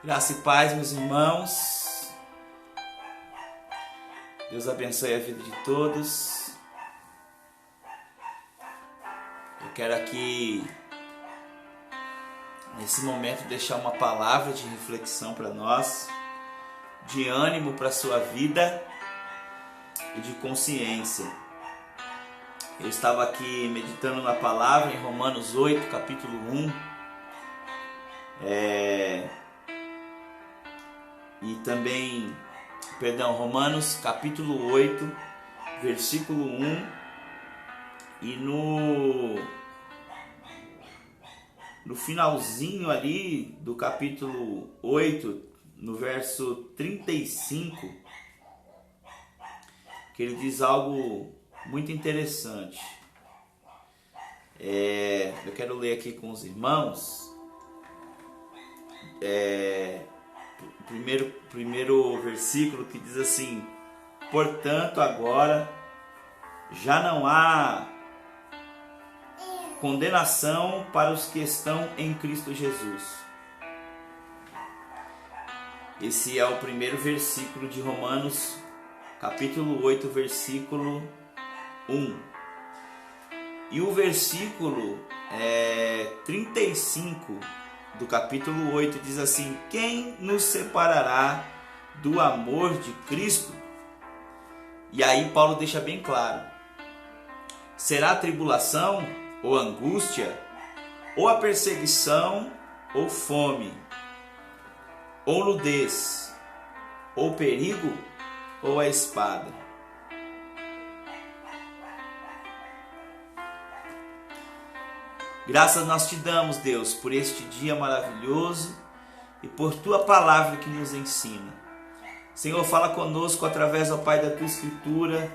Graça e paz, meus irmãos. Deus abençoe a vida de todos. Eu quero aqui, nesse momento, deixar uma palavra de reflexão para nós, de ânimo para a sua vida e de consciência. Eu estava aqui meditando na palavra em Romanos 8, capítulo 1. Romanos capítulo 8, versículo 1. E no finalzinho ali do capítulo 8, no verso 35, que ele diz algo muito interessante. Eu quero ler aqui com os irmãos. Primeiro versículo, que diz assim: portanto, agora já não há condenação para os que estão em Cristo Jesus. Esse é o primeiro versículo de Romanos, capítulo 8, versículo 1. E o versículo 35 do capítulo 8 diz assim: quem nos separará do amor de Cristo? E aí Paulo deixa bem claro: será a tribulação, ou angústia, ou a perseguição, ou fome, ou nudez, ou perigo, ou a espada. Graças nós te damos, Deus, por este dia maravilhoso e por tua palavra que nos ensina. Senhor, fala conosco através, ó Pai, da tua escritura,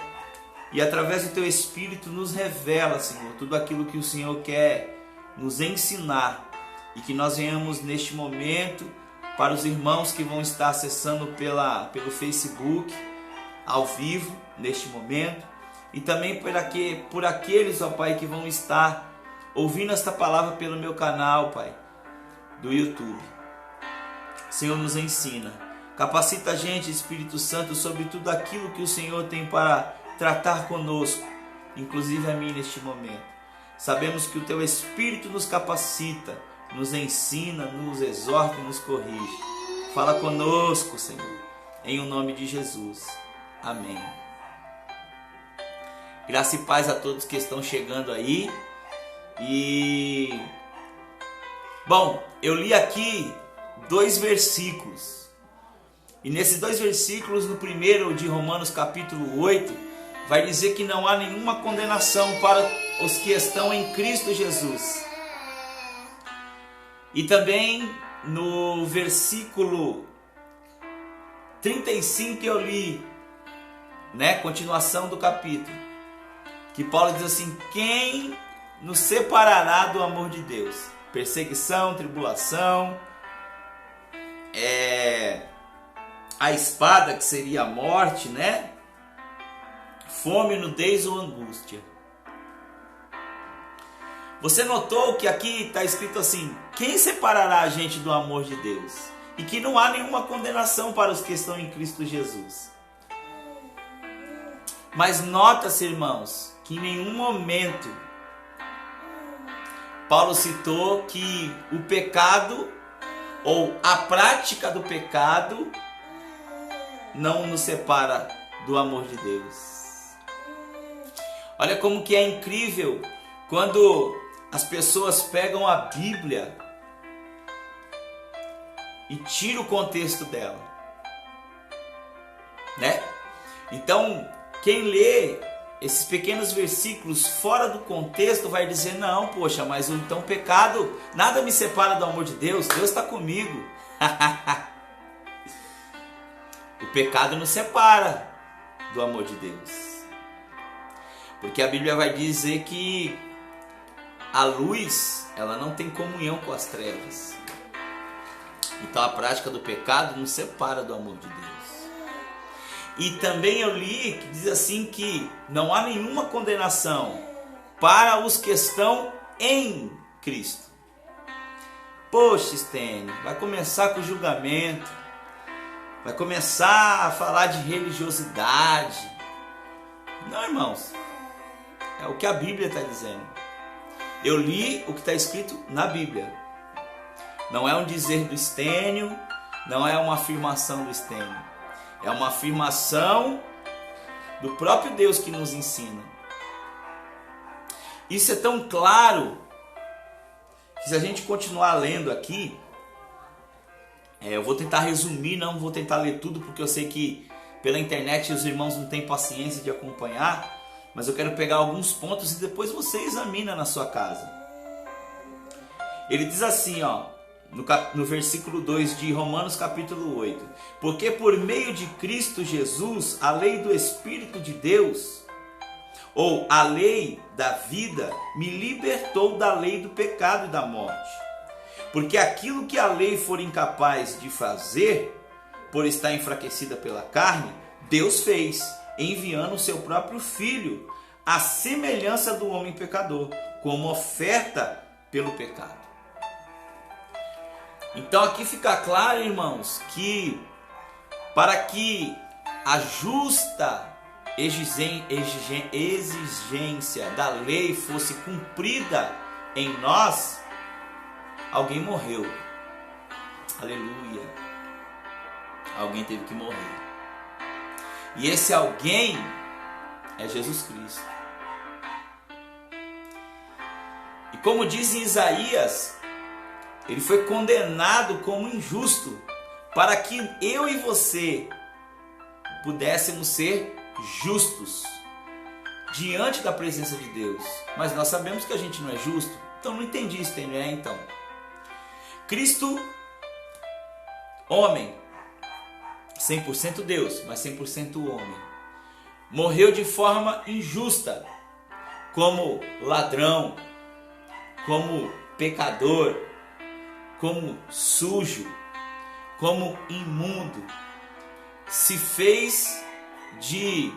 e através do teu Espírito nos revela, Senhor, tudo aquilo que o Senhor quer nos ensinar, e que nós venhamos neste momento, para os irmãos que vão estar acessando pelo Facebook, ao vivo, neste momento, e também por aqueles, ó Pai, que vão estar ouvindo esta palavra pelo meu canal, Pai, do YouTube. Senhor, nos ensina, capacita a gente, Espírito Santo, sobre tudo aquilo que o Senhor tem para tratar conosco, inclusive a mim neste momento. Sabemos que o teu Espírito nos capacita, nos ensina, nos exorta e nos corrige. Fala conosco, Senhor, em o nome de Jesus. Amém. Graça e paz a todos que estão chegando aí. Bom, eu li aqui 2 versículos. E nesses 2 versículos, no primeiro de Romanos capítulo 8, vai dizer que não há nenhuma condenação para os que estão em Cristo Jesus. E também no versículo 35 que eu li, continuação do capítulo, que Paulo diz assim: quem nos separará do amor de Deus? Perseguição, tribulação, a espada, que seria a morte, fome, nudez ou angústia. Você notou que aqui está escrito assim: quem separará a gente do amor de Deus? E que não há nenhuma condenação para os que estão em Cristo Jesus. Mas nota-se, irmãos, que em nenhum momento Paulo citou que o pecado ou a prática do pecado não nos separa do amor de Deus. Olha como que é incrível quando as pessoas pegam a Bíblia e tiram o contexto dela, Então, quem lê esses pequenos versículos fora do contexto vai dizer: não, poxa, mas então pecado, nada me separa do amor de Deus, Deus está comigo. O pecado nos separa do amor de Deus, porque a Bíblia vai dizer que a luz, ela não tem comunhão com as trevas. Então a prática do pecado nos separa do amor de Deus. E também eu li que diz assim que não há nenhuma condenação para os que estão em Cristo. Poxa, Estênio, vai começar com o julgamento, vai começar a falar de religiosidade. Não, irmãos, é o que a Bíblia está dizendo. Eu li o que está escrito na Bíblia. Não é um dizer do Estênio, não é uma afirmação do Estênio. É uma afirmação do próprio Deus que nos ensina. Isso é tão claro que se a gente continuar lendo aqui, eu vou tentar resumir, não vou tentar ler tudo, porque eu sei que pela internet os irmãos não têm paciência de acompanhar, mas eu quero pegar alguns pontos e depois você examina na sua casa. Ele diz assim, no versículo 2 de Romanos capítulo 8: porque por meio de Cristo Jesus, a lei do Espírito de Deus, ou a lei da vida, me libertou da lei do pecado e da morte. Porque aquilo que a lei for incapaz de fazer, por estar enfraquecida pela carne, Deus fez, enviando o seu próprio Filho, à semelhança do homem pecador, como oferta pelo pecado. Então aqui fica claro, irmãos, que para que a justa exigência da lei fosse cumprida em nós, alguém morreu. Aleluia. Alguém teve que morrer. E esse alguém é Jesus Cristo. E como diz em Isaías, ele foi condenado como injusto para que eu e você pudéssemos ser justos diante da presença de Deus. Mas nós sabemos que a gente não é justo. Então não entendi isso, né? Então, Cristo, homem, 100% Deus, mas 100% homem, morreu de forma injusta, como ladrão, como pecador, como sujo, como imundo, se fez de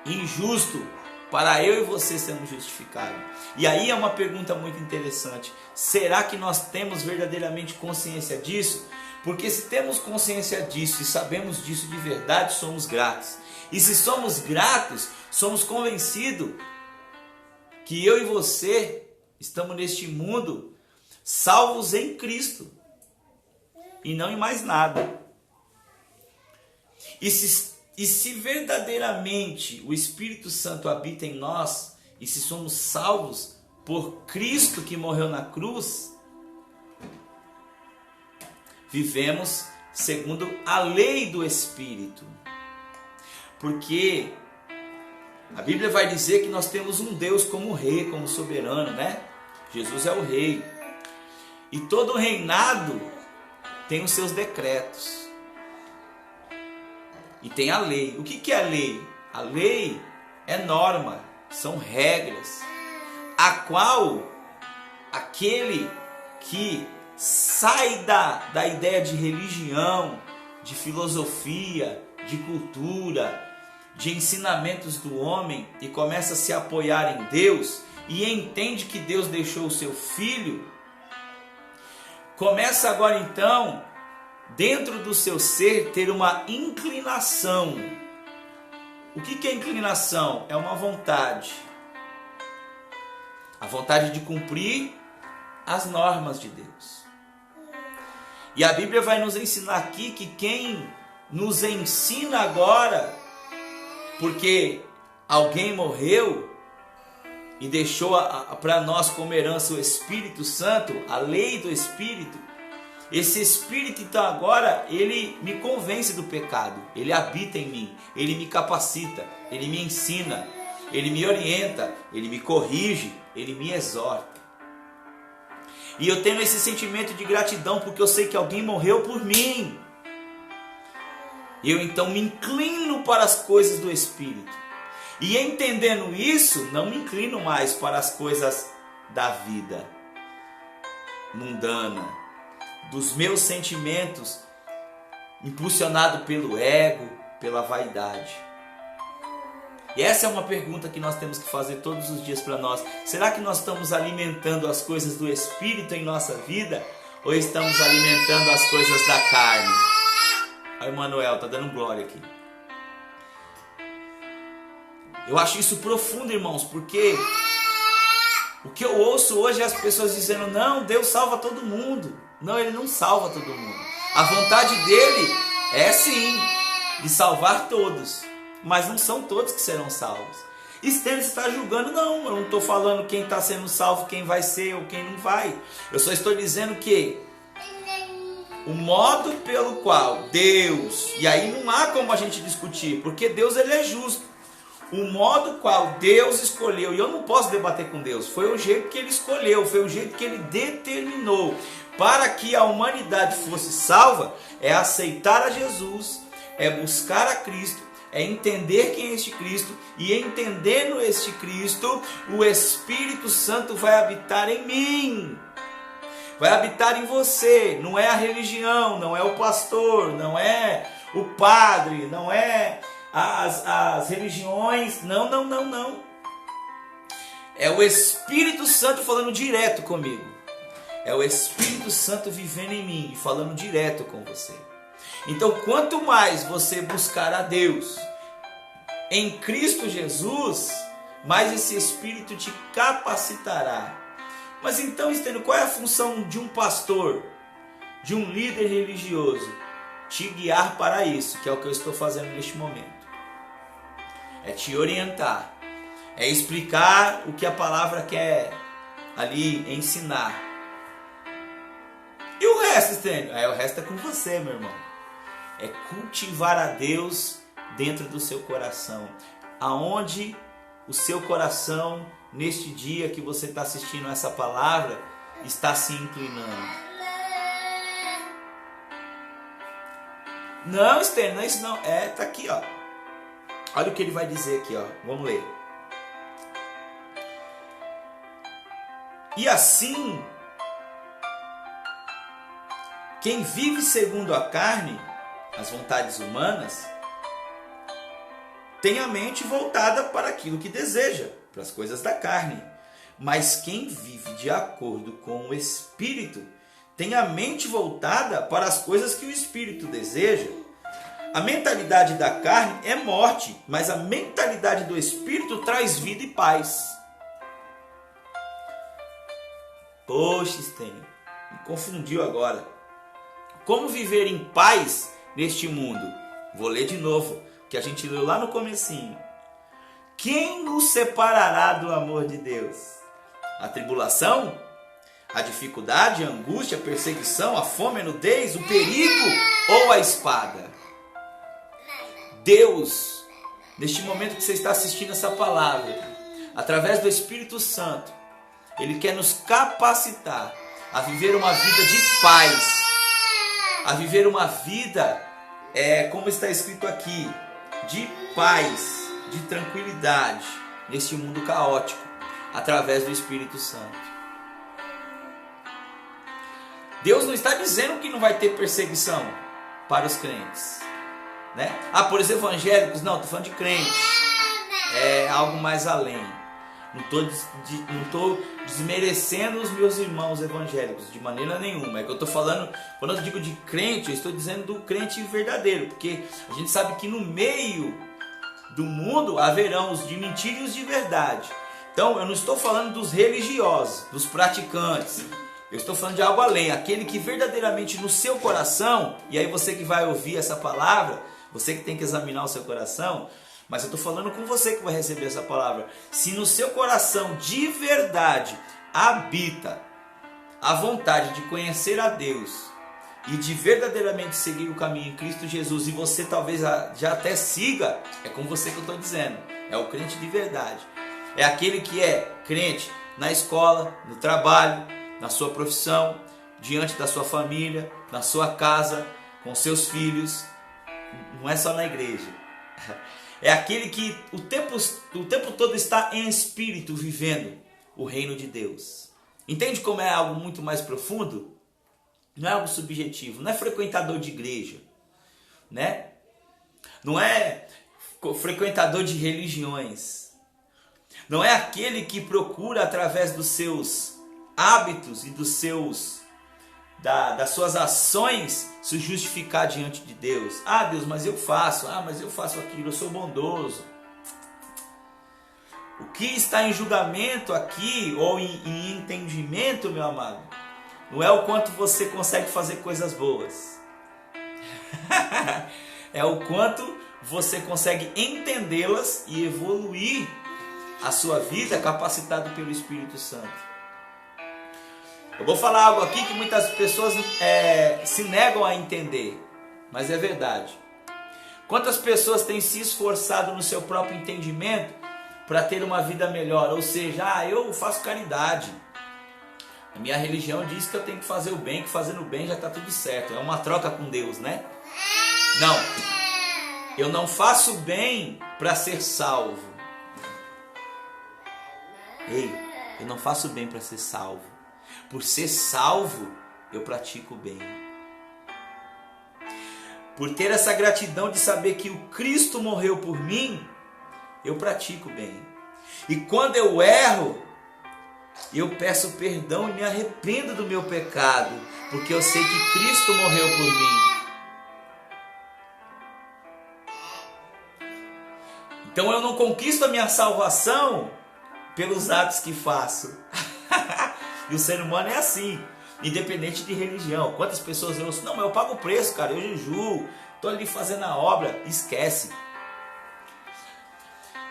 injusto para eu e você sermos justificados. E aí é uma pergunta muito interessante: será que nós temos verdadeiramente consciência disso? Porque se temos consciência disso e sabemos disso de verdade, somos gratos. E se somos gratos, somos convencidos que eu e você estamos neste mundo salvos em Cristo e não em mais nada. E se verdadeiramente o Espírito Santo habita em nós, e se somos salvos por Cristo que morreu na cruz, vivemos segundo a lei do Espírito. Porque a Bíblia vai dizer que nós temos um Deus como rei, como soberano, né? Jesus é o rei. E todo reinado tem os seus decretos. E tem a lei. O que é a lei? A lei é norma, são regras, a qual aquele que sai da ideia de religião, de filosofia, de cultura, de ensinamentos do homem e começa a se apoiar em Deus e entende que Deus deixou o seu Filho, começa agora então, dentro do seu ser, ter uma inclinação. O que é inclinação? É uma vontade. A vontade de cumprir as normas de Deus. E a Bíblia vai nos ensinar aqui que quem nos ensina agora, porque alguém morreu e deixou para nós como herança o Espírito Santo, a lei do Espírito. Esse Espírito então agora, ele me convence do pecado, ele habita em mim, ele me capacita, ele me ensina, ele me orienta, ele me corrige, ele me exorta. E eu tenho esse sentimento de gratidão porque eu sei que alguém morreu por mim. Eu então me inclino para as coisas do Espírito. E entendendo isso, não me inclino mais para as coisas da vida mundana, dos meus sentimentos, impulsionado pelo ego, pela vaidade. E essa é uma pergunta que nós temos que fazer todos os dias para nós. Será que nós estamos alimentando as coisas do Espírito em nossa vida? Ou estamos alimentando as coisas da carne? Aí o Manuel tá dando glória aqui. Eu acho isso profundo, irmãos, porque o que eu ouço hoje é as pessoas dizendo: não, Deus salva todo mundo. Não, Ele não salva todo mundo. A vontade dele é sim, de salvar todos, mas não são todos que serão salvos. Estênio está julgando, não, eu não estou falando quem está sendo salvo, quem vai ser ou quem não vai. Eu só estou dizendo que o modo pelo qual Deus, e aí não há como a gente discutir, porque Deus ele é justo. O modo qual Deus escolheu, e eu não posso debater com Deus, foi o jeito que Ele escolheu, foi o jeito que Ele determinou para que a humanidade fosse salva, é aceitar a Jesus, é buscar a Cristo, é entender quem é este Cristo, e entendendo este Cristo, o Espírito Santo vai habitar em mim, vai habitar em você. Não é a religião, não é o pastor, não é o padre, não é as religiões, não. É o Espírito Santo falando direto comigo. É o Espírito Santo vivendo em mim e falando direto com você. Então, quanto mais você buscar a Deus em Cristo Jesus, mais esse Espírito te capacitará. Mas então, Estênio, qual é a função de um pastor, de um líder religioso? Te guiar para isso, que é o que eu estou fazendo neste momento. É te orientar, é explicar o que a palavra quer ali ensinar. E o resto, Estênio? O resto é com você, meu irmão. É cultivar a Deus dentro do seu coração. Aonde o seu coração, neste dia que você está assistindo essa palavra, está se inclinando. Não, Estênio, não é isso não. Tá aqui, ó. Olha o que ele vai dizer aqui, ó. Vamos ler. E assim, quem vive segundo a carne, as vontades humanas, tem a mente voltada para aquilo que deseja, para as coisas da carne. Mas quem vive de acordo com o Espírito, tem a mente voltada para as coisas que o Espírito deseja. A mentalidade da carne é morte, mas a mentalidade do Espírito traz vida e paz. Poxa, Estênio, me confundiu agora. Como viver em paz neste mundo? Vou ler de novo, que a gente leu lá no comecinho. Quem nos separará do amor de Deus? A tribulação? A dificuldade, a angústia, a perseguição, a fome, a nudez, o perigo ou a espada? Deus, neste momento que você está assistindo essa palavra, através do Espírito Santo, Ele quer nos capacitar a viver uma vida de paz, a viver uma vida, como está escrito aqui, de paz, de tranquilidade, neste mundo caótico, através do Espírito Santo. Deus não está dizendo que não vai ter perseguição para os crentes, né? Por os evangélicos, não, estou falando de crentes, é algo mais além. Não estou desmerecendo os meus irmãos evangélicos de maneira nenhuma. É que eu estou falando, quando eu digo de crente, eu estou dizendo do crente verdadeiro, porque a gente sabe que no meio do mundo haverão os de mentira e os de verdade. Então eu não estou falando dos religiosos, dos praticantes. Eu estou falando de algo além, aquele que verdadeiramente no seu coração, e aí você que vai ouvir essa palavra, você que tem que examinar o seu coração, mas eu estou falando com você que vai receber essa palavra. Se no seu coração de verdade habita a vontade de conhecer a Deus e de verdadeiramente seguir o caminho em Cristo Jesus, e você talvez já até siga, é com você que eu estou dizendo, é o crente de verdade. É aquele que é crente na escola, no trabalho, na sua profissão, diante da sua família, na sua casa, com seus filhos. Não é só na igreja. É aquele que o tempo todo está em espírito vivendo o reino de Deus. Entende como é algo muito mais profundo? Não é algo subjetivo, não é frequentador de igreja, né? Não é frequentador de religiões. Não é aquele que procura através dos seus hábitos e das suas ações se justificar diante de Deus. Ah, Deus, mas eu faço aquilo, eu sou bondoso. O que está em julgamento aqui, ou em entendimento, meu amado, não é o quanto você consegue fazer coisas boas. É o quanto você consegue entendê-las e evoluir a sua vida capacitado pelo Espírito Santo. Eu vou falar algo aqui que muitas pessoas se negam a entender, mas é verdade. Quantas pessoas têm se esforçado no seu próprio entendimento para ter uma vida melhor? Ou seja, eu faço caridade. A minha religião diz que eu tenho que fazer o bem, que fazendo o bem já está tudo certo. É uma troca com Deus, né? Não, eu não faço o bem para ser salvo. Ei, eu não faço o bem para ser salvo. Por ser salvo, eu pratico o bem. Por ter essa gratidão de saber que o Cristo morreu por mim, eu pratico o bem. E quando eu erro, eu peço perdão e me arrependo do meu pecado, porque eu sei que Cristo morreu por mim. Então eu não conquisto a minha salvação pelos atos que faço. E o ser humano é assim, independente de religião. Quantas pessoas eu ouço, não, mas eu pago o preço, cara, eu jejuo, estou ali fazendo a obra. Esquece.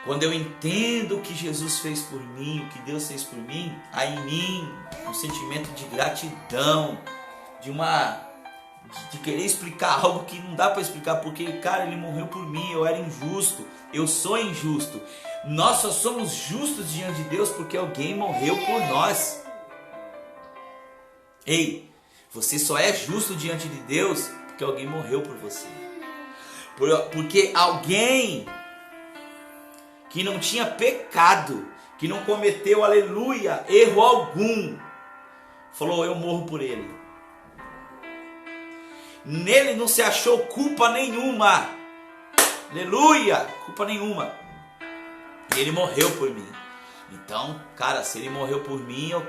Quando eu entendo o que Jesus fez por mim, o que Deus fez por mim, há em mim um sentimento de gratidão, de querer explicar algo que não dá para explicar, porque, cara, Ele morreu por mim, eu era injusto, eu sou injusto. Nós só somos justos diante de Deus porque alguém morreu por nós. Ei, você só é justo diante de Deus porque alguém morreu por você. Porque alguém que não tinha pecado, que não cometeu, aleluia, erro algum, falou, eu morro por ele. Nele não se achou culpa nenhuma, aleluia, culpa nenhuma. E ele morreu por mim. Então, cara, se ele morreu por mim, eu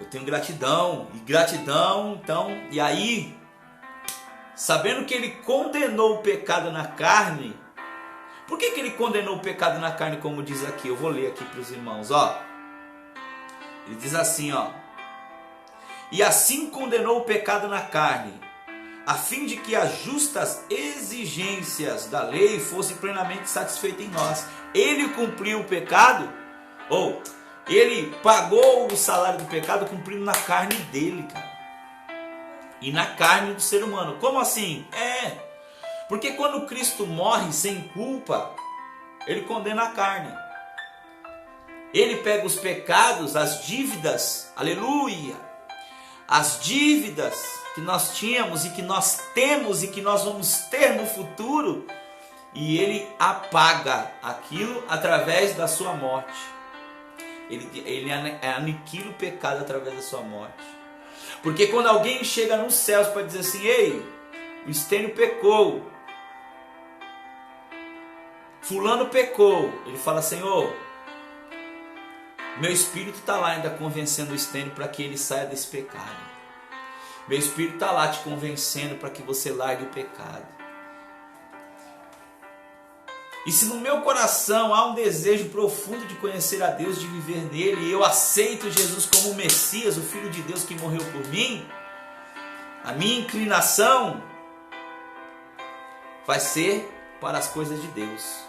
tenho gratidão, então, e aí, sabendo que ele condenou o pecado na carne. Por que ele condenou o pecado na carne, como diz aqui? Eu vou ler aqui para os irmãos, ó. Ele diz assim, ó. E assim condenou o pecado na carne, a fim de que as justas exigências da lei fossem plenamente satisfeitas em nós. Ele cumpriu o pecado, ele pagou o salário do pecado cumprindo na carne dele, cara. E na carne do ser humano. Como assim? Porque quando Cristo morre sem culpa, Ele condena a carne. Ele pega os pecados, as dívidas, aleluia, as dívidas que nós tínhamos e que nós temos e que nós vamos ter no futuro, e Ele apaga aquilo através da sua morte. Ele aniquila o pecado através da sua morte. Porque quando alguém chega nos céus para dizer assim, ei, o Estênio pecou, fulano pecou, ele fala, Senhor, meu espírito está lá ainda convencendo o Estênio para que ele saia desse pecado. Meu espírito está lá te convencendo para que você largue o pecado. E se no meu coração há um desejo profundo de conhecer a Deus, de viver nele, e eu aceito Jesus como o Messias, o Filho de Deus que morreu por mim, a minha inclinação vai ser para as coisas de Deus.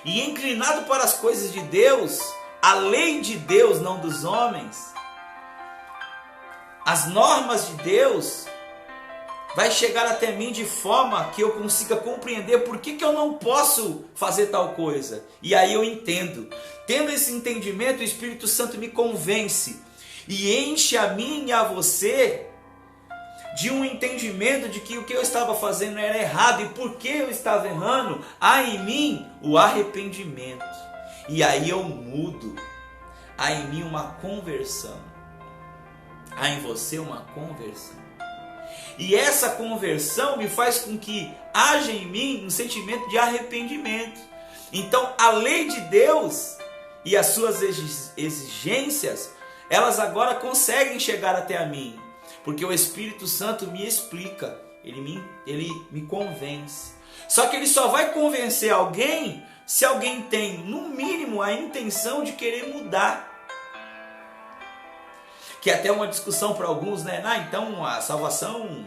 E inclinado para as coisas de Deus, a lei de Deus, não dos homens, as normas de Deus, vai chegar até mim de forma que eu consiga compreender por que eu não posso fazer tal coisa. E aí eu entendo. Tendo esse entendimento, o Espírito Santo me convence e enche a mim e a você de um entendimento de que o que eu estava fazendo era errado. E por que eu estava errando? Há em mim o arrependimento. E aí eu mudo. Há em mim uma conversão. Há em você uma conversão. E essa conversão me faz com que haja em mim um sentimento de arrependimento. Então a lei de Deus e as suas exigências, elas agora conseguem chegar até a mim, porque o Espírito Santo me explica, ele me convence. Só que ele só vai convencer alguém se alguém tem, no mínimo, a intenção de querer mudar. Que é até uma discussão para alguns, né? Então a salvação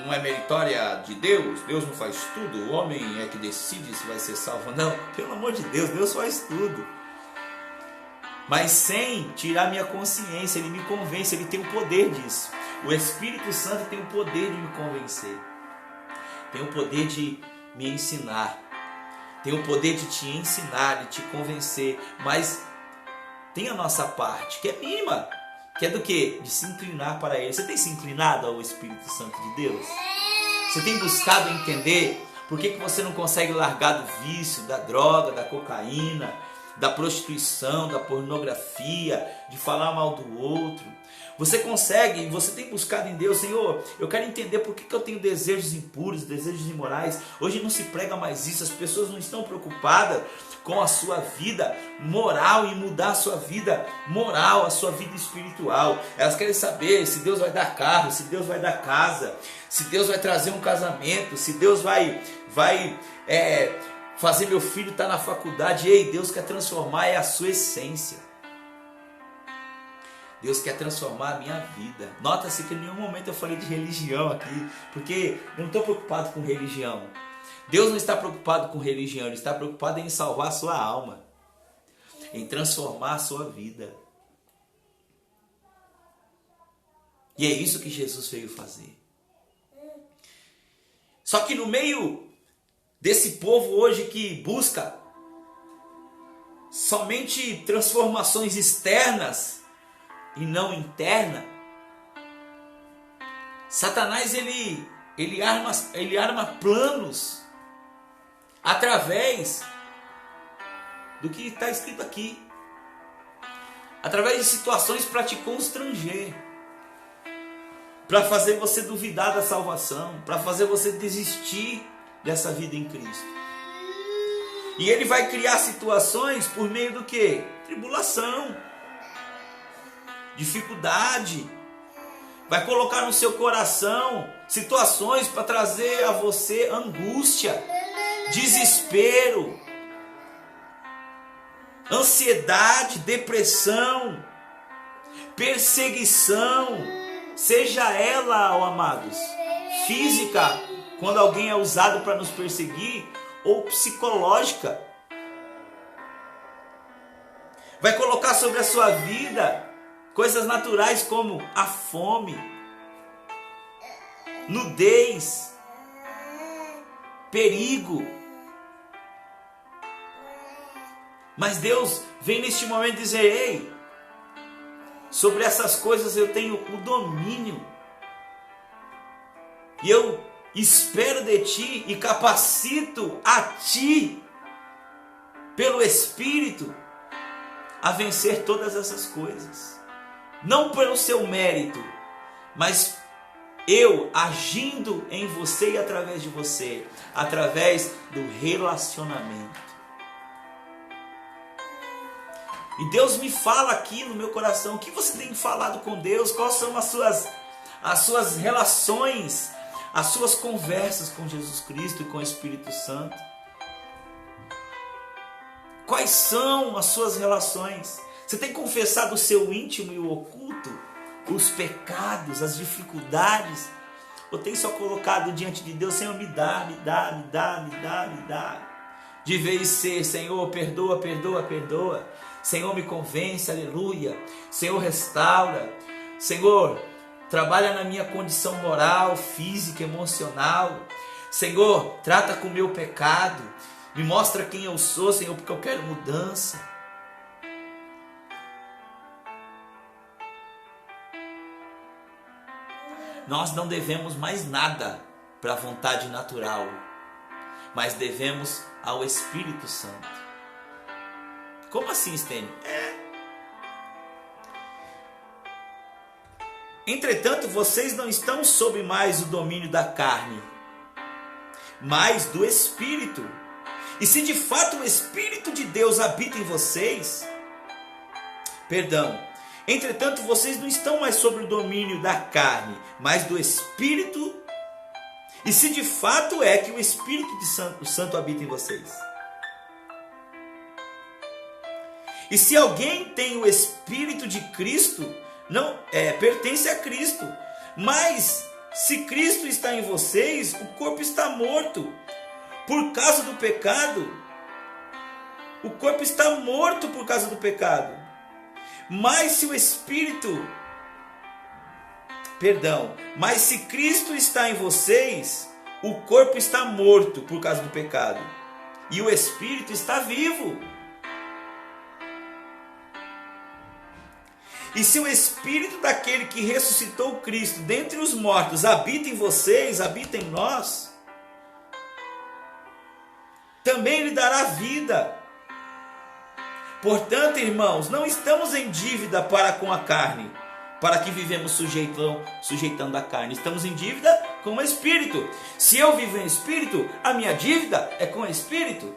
não é meritória de Deus, Deus não faz tudo, o homem é que decide se vai ser salvo ou não. Pelo amor de Deus, Deus faz tudo. Mas sem tirar minha consciência, ele me convence, ele tem o poder disso. O Espírito Santo tem o poder de me convencer, tem o poder de me ensinar, tem o poder de te ensinar, de te convencer. Mas tem a nossa parte, que é mínima, que é do quê? De se inclinar para ele. Você tem se inclinado ao Espírito Santo de Deus? Você tem buscado entender por que você não consegue largar do vício, da droga, da cocaína, da prostituição, da pornografia, de falar mal do outro? Você consegue, você tem buscado em Deus: Senhor, eu quero entender por que eu tenho desejos impuros, desejos imorais. Hoje não se prega mais isso, as pessoas não estão preocupadas com a sua vida moral e mudar a sua vida moral, a sua vida espiritual. Elas querem saber se Deus vai dar carro, se Deus vai dar casa, se Deus vai trazer um casamento, se Deus vai fazer meu filho estar na faculdade. Ei, Deus quer transformar a sua essência. Deus quer transformar a minha vida. Nota-se que em nenhum momento eu falei de religião aqui, porque eu não estou preocupado com religião. Deus não está preocupado com religião, Ele está preocupado em salvar a sua alma, em transformar a sua vida. E é isso que Jesus veio fazer. Só que no meio desse povo hoje que busca somente transformações externas e não interna, Satanás ele arma planos através do que está escrito aqui, através de situações para te constranger, para fazer você duvidar da salvação, para fazer você desistir dessa vida em Cristo. E ele vai criar situações por meio do quê? Tribulação, dificuldade. Vai colocar no seu coração situações para trazer a você angústia, desespero, ansiedade, depressão, perseguição, seja ela, ó amados, física, quando alguém é usado para nos perseguir, ou psicológica. Vai colocar sobre a sua vida coisas naturais como a fome, nudez, perigo. Mas Deus vem neste momento dizer: ei, sobre essas coisas eu tenho o domínio. E eu espero de ti e capacito a ti, pelo Espírito, a vencer todas essas coisas. Não pelo seu mérito, mas eu agindo em você e através de você, através do relacionamento. E Deus me fala aqui no meu coração: o que você tem falado com Deus? Quais são as suas relações, as suas conversas com Jesus Cristo e com o Espírito Santo? Quais são as suas relações? Você tem confessado o seu íntimo e o oculto? Os pecados, as dificuldades? Ou tem só colocado diante de Deus: Senhor, me dá, me dá, me dá, me dá, me dá? De vez ser: Senhor, perdoa, perdoa, perdoa. Senhor, me convence, aleluia. Senhor, restaura. Senhor, trabalha na minha condição moral, física, emocional. Senhor, trata com o meu pecado. Me mostra quem eu sou, Senhor, porque eu quero mudança. Nós não devemos mais nada para a vontade natural, mas devemos ao Espírito Santo. Como assim, Stênio? Entretanto, vocês não estão sob mais o domínio da carne, mas do Espírito. E se de fato o Espírito de Deus habita em vocês, entretanto, vocês não estão mais sob o domínio da carne, mas do Espírito. E se de fato é que o Espírito Santo habita em vocês. E se alguém tem o Espírito de Cristo, não pertence a Cristo. Mas se Cristo está em vocês, o corpo está morto por causa do pecado. O corpo está morto por causa do pecado. Mas se o Espírito, mas se Cristo está em vocês, o corpo está morto por causa do pecado. E o Espírito está vivo. E se o Espírito daquele que ressuscitou Cristo dentre os mortos habita em vocês, habita em nós, também lhe dará vida. Portanto, irmãos, não estamos em dívida para com a carne, para que vivemos sujeitando a carne. Estamos em dívida com o Espírito. Se eu vivo em Espírito, a minha dívida é com o Espírito.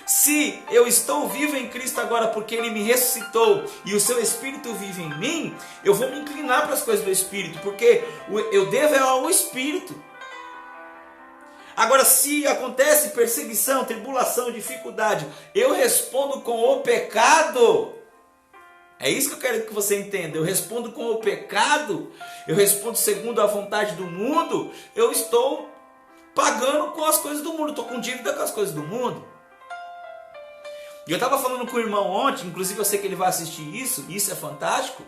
Se eu estou vivo em Cristo agora porque Ele me ressuscitou e o seu Espírito vive em mim, eu vou me inclinar para as coisas do Espírito, porque eu devo ao Espírito. Agora, se acontece perseguição, tribulação, dificuldade, eu respondo com o pecado. É isso que eu quero que você entenda. Eu respondo com o pecado, eu respondo segundo a vontade do mundo, eu estou pagando com as coisas do mundo, estou com dívida com as coisas do mundo. E eu estava falando com o irmão ontem, inclusive eu sei que ele vai assistir isso, e isso é fantástico.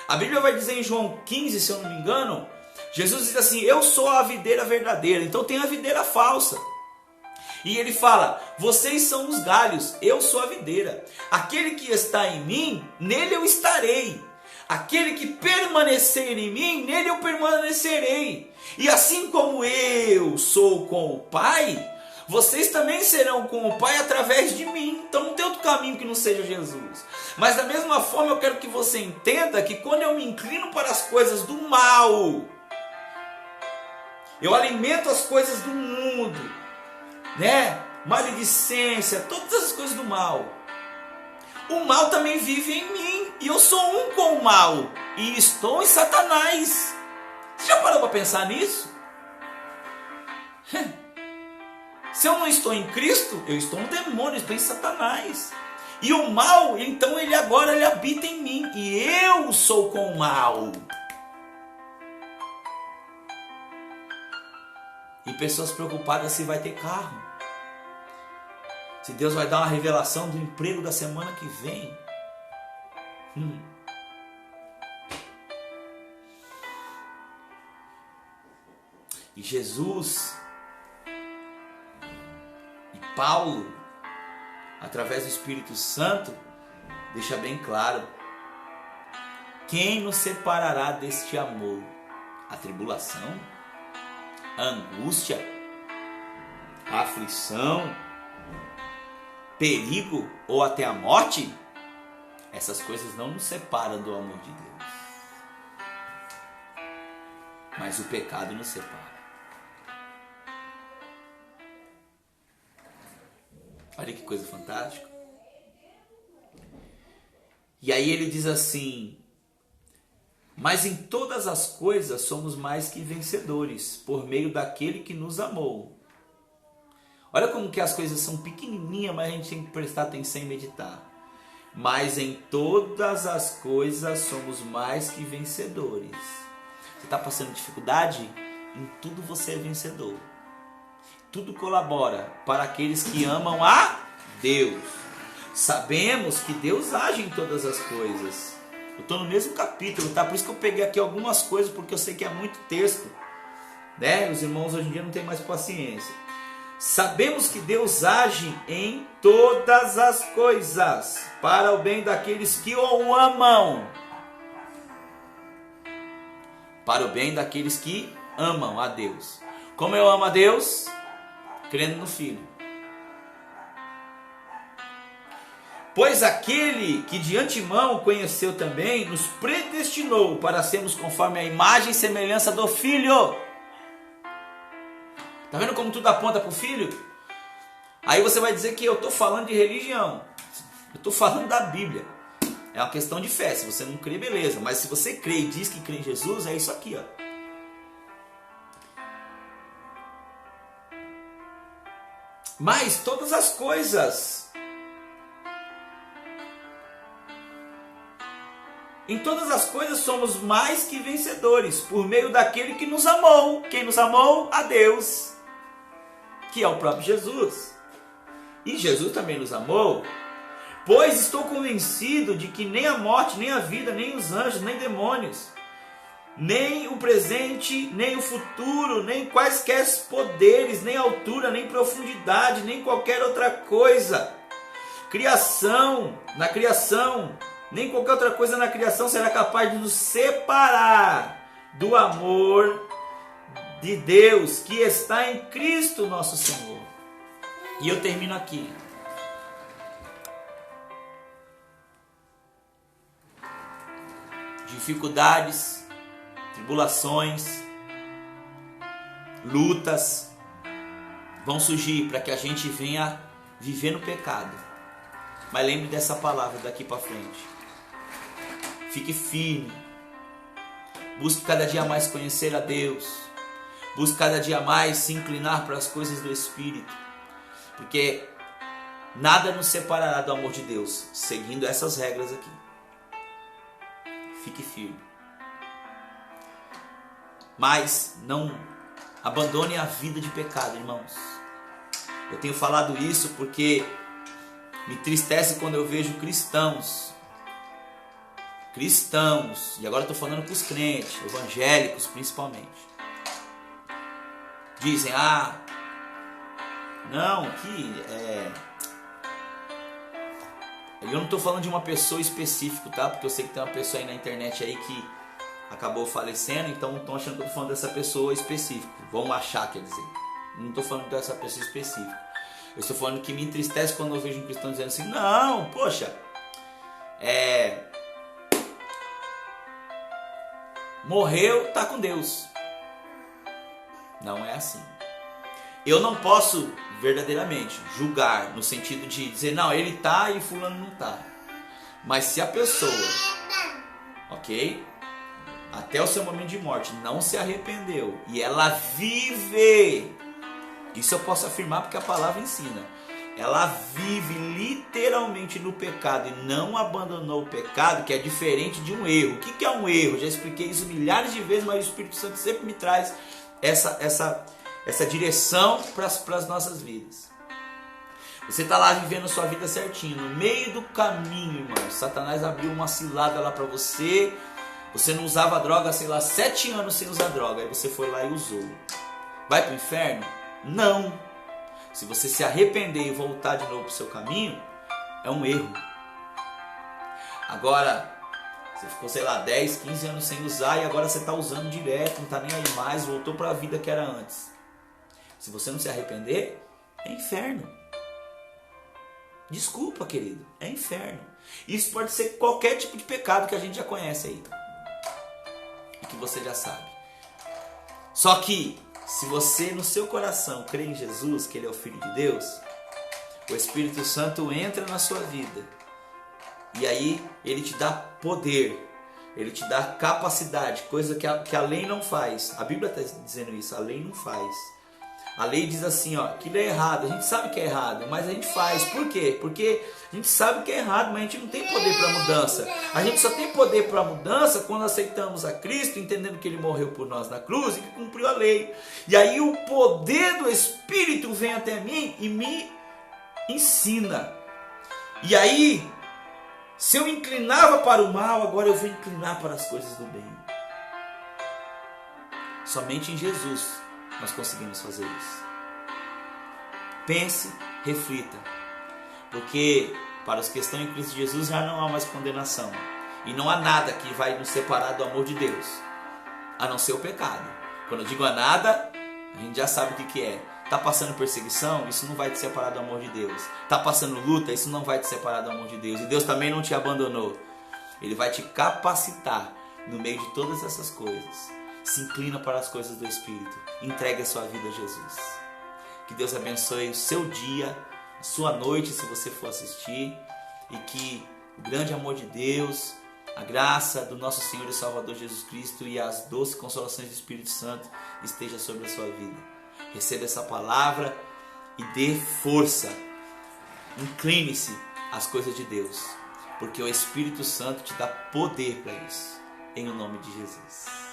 A Bíblia vai dizer em João 15, se eu não me engano, Jesus diz assim: eu sou a videira verdadeira, então tem a videira falsa. E ele fala: vocês são os galhos, eu sou a videira. Aquele que está em mim, nele eu estarei. Aquele que permanecer em mim, nele eu permanecerei. E assim como eu sou com o Pai, vocês também serão com o Pai através de mim. Então não tem outro caminho que não seja Jesus. Mas da mesma forma eu quero que você entenda que quando eu me inclino para as coisas do mal, eu alimento as coisas do mundo, maledicência, todas as coisas do mal. O mal também vive em mim, e eu sou um com o mal, e estou em Satanás. Você já parou para pensar nisso? Se eu não estou em Cristo, eu estou no demônio, eu estou em Satanás. E o mal, então ele habita em mim, e eu sou com o mal. E pessoas preocupadas se vai ter carro, se Deus vai dar uma revelação do emprego da semana que vem. E Jesus e Paulo, através do Espírito Santo, deixa bem claro: quem nos separará deste amor? A tribulação? A angústia? A aflição? Perigo ou até a morte? Essas coisas não nos separam do amor de Deus, mas o pecado nos separa. Olha que coisa fantástica. E aí ele diz assim: mas em todas as coisas somos mais que vencedores, por meio daquele que nos amou. Olha como que as coisas são pequenininhas, mas a gente tem que prestar atenção e meditar. Mas em todas as coisas somos mais que vencedores. Você está passando dificuldade? Em tudo você é vencedor. Tudo colabora para aqueles que amam a Deus. Sabemos que Deus age em todas as coisas. Eu estou no mesmo capítulo, tá? Por isso que eu peguei aqui algumas coisas, porque eu sei que é muito texto, Os irmãos hoje em dia não têm mais paciência. Sabemos que Deus age em todas as coisas para o bem daqueles que o amam. Para o bem daqueles que amam a Deus. Como eu amo a Deus? Crendo no Filho. Pois aquele que de antemão conheceu também, nos predestinou para sermos conforme a imagem e semelhança do Filho. Tá vendo como tudo aponta para o Filho? Aí você vai dizer que eu estou falando de religião. Eu estou falando da Bíblia. É uma questão de fé. Se você não crê, beleza. Mas se você crê e diz que crê em Jesus, é isso aqui, ó. Mas todas as coisas, em todas as coisas somos mais que vencedores, por meio daquele que nos amou. Quem nos amou? A Deus, que é o próprio Jesus. E Jesus também nos amou. Pois estou convencido de que nem a morte, nem a vida, nem os anjos, nem demônios, nem o presente, nem o futuro, nem quaisquer poderes, nem altura, nem profundidade, nem qualquer outra coisa, na criação, nem qualquer outra coisa na criação será capaz de nos separar do amor de Deus que está em Cristo nosso Senhor. E eu termino aqui. Dificuldades, tribulações, lutas vão surgir para que a gente venha viver no pecado. Mas lembre dessa palavra daqui para frente. Fique firme. Busque cada dia mais conhecer a Deus. Busque cada dia mais se inclinar para as coisas do Espírito. Porque nada nos separará do amor de Deus, seguindo essas regras aqui. Fique firme. Mas não abandone a vida de pecado, irmãos. Eu tenho falado isso porque me entristece quando eu vejo cristãos, e agora estou falando para os crentes, evangélicos principalmente, dizem, eu não estou falando de uma pessoa específica, tá? Porque eu sei que tem uma pessoa aí na internet aí que acabou falecendo, então estão achando que eu estou falando dessa pessoa específica. Vão achar, quer dizer. Não estou falando dessa pessoa específica. Eu estou falando que me entristece quando eu vejo um cristão dizendo assim, não, poxa, morreu, tá com Deus. Não é assim. Eu não posso verdadeiramente julgar no sentido de dizer, não, ele tá e fulano não tá. Mas se a pessoa, ok, até o seu momento de morte não se arrependeu e ela vive, isso eu posso afirmar porque a palavra ensina, ela vive literalmente no pecado e não abandonou o pecado, que é diferente de um erro. O que é um erro? Já expliquei isso milhares de vezes, mas o Espírito Santo sempre me traz essa direção para as nossas vidas. Você está lá vivendo sua vida certinho, no meio do caminho, irmão, Satanás abriu uma cilada lá para você. Você não usava droga, sei lá, 7 anos sem usar droga, aí você foi lá e usou. Vai para o inferno? Não. Se você se arrepender e voltar de novo para o seu caminho, é um erro. Agora, você ficou, sei lá, 10, 15 anos sem usar e agora você está usando direto, não está nem aí mais, voltou para a vida que era antes. Se você não se arrepender, é inferno. Desculpa, querido, é inferno. Isso pode ser qualquer tipo de pecado que a gente já conhece aí. E que você já sabe. Só que, se você no seu coração crê em Jesus, que Ele é o Filho de Deus, o Espírito Santo entra na sua vida. E aí Ele te dá poder. Ele te dá capacidade, coisa que a lei não faz. A Bíblia está dizendo isso, a lei não faz. A lei diz assim, ó, aquilo é errado, a gente sabe que é errado, mas a gente faz. Por quê? Porque a gente sabe que é errado, mas a gente não tem poder para mudança. A gente só tem poder para mudança quando aceitamos a Cristo, entendendo que Ele morreu por nós na cruz e que cumpriu a lei. E aí o poder do Espírito vem até mim e me ensina. E aí, se eu inclinava para o mal, agora eu vou inclinar para as coisas do bem. Somente em Jesus nós conseguimos fazer isso. Pense, reflita. Porque para os que estão em Cristo Jesus já não há mais condenação. E não há nada que vai nos separar do amor de Deus, a não ser o pecado. Quando eu digo a nada, a gente já sabe o que é. Está passando perseguição? Isso não vai te separar do amor de Deus. Está passando luta? Isso não vai te separar do amor de Deus. E Deus também não te abandonou. Ele vai te capacitar no meio de todas essas coisas. Se inclina para as coisas do Espírito. Entregue a sua vida a Jesus. Que Deus abençoe o seu dia, a sua noite, se você for assistir. E que o grande amor de Deus, a graça do nosso Senhor e Salvador Jesus Cristo e as doces consolações do Espírito Santo esteja sobre a sua vida. Receba essa palavra e dê força. Incline-se às coisas de Deus, porque o Espírito Santo te dá poder para isso. Em nome de Jesus.